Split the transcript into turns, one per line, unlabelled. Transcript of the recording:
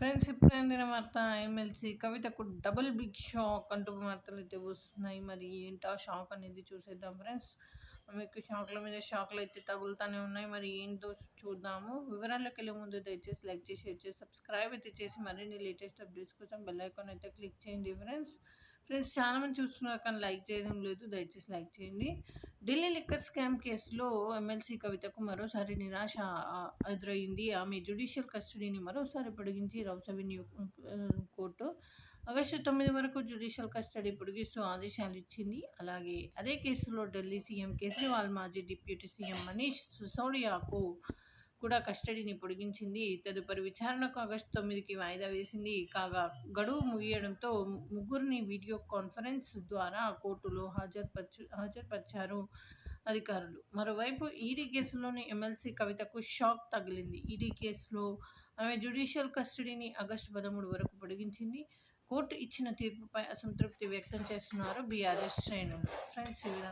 Friends ఇప్పుడే అందిన వార్త ఎమ్మెల్సీ కవితకు డబుల్ బిగ్ షాక్ అంటూ వార్తలు అయితే వస్తున్నాయి. మరి ఏంటా షాక్ అనేది చూసేద్దాం ఫ్రెండ్స్. మీకు షాక్ల మీద షాక్లు అయితే తగులుతూనే ఉన్నాయి. మరి ఏంటో చూద్దాము. వివరాల్లోకి వెళ్ళే ముందు దయచేసి లైక్ చేసి షేర్ చేసి సబ్స్క్రైబ్ అయితే చేసి మరిన్ని లేటెస్ట్ అప్డేట్స్ కోసం బెల్ ఐకాన్ అయితే క్లిక్ చేయండి ఫ్రెండ్స్ చాలా మంది చూస్తున్నారు కానీ లైక్ చేయడం లేదు. దయచేసి లైక్ చేయండి. ఢిల్లీ లిక్కర్ స్కామ్ కేసులో ఎమ్మెల్సీ కవితకు మరోసారి నిరాశ ఎదురైంది. ఆమె జ్యుడిషియల్ కస్టడీని మరోసారి పొడిగించి రౌస్ అవెన్యూ కోర్టు ఆగస్టు 9 వరకు జ్యుడిషియల్ కస్టడీ పొడిగిస్తూ ఆదేశాలు ఇచ్చింది. అలాగే అదే కేసులో ఢిల్లీ సీఎం కేజ్రీవాల్, మాజీ డిప్యూటీ సీఎం మనీష్ సిసోడియాకు కూడా కస్టడీని పొడిగించింది. తదుపరి విచారణకు ఆగస్టు 9కి వాయిదా వేసింది. కాగా గడువు ముగియడంతో ముగ్గురిని వీడియో కాన్ఫరెన్స్ ద్వారా కోర్టులో హాజరుపరిచారు అధికారులు. మరోవైపు ఈడీ కేసులోని ఎమ్మెల్సీ కవితకు షాక్ తగిలింది. ఈడీ కేసులో ఆమె జ్యుడిషియల్ కస్టడీని ఆగస్టు 13 వరకు పొడిగించింది. కోర్టు ఇచ్చిన తీర్పుపై అసంతృప్తి వ్యక్తం చేస్తున్నారు బీఆర్ఎస్ శ్రేణులు. ఫ్రెండ్స్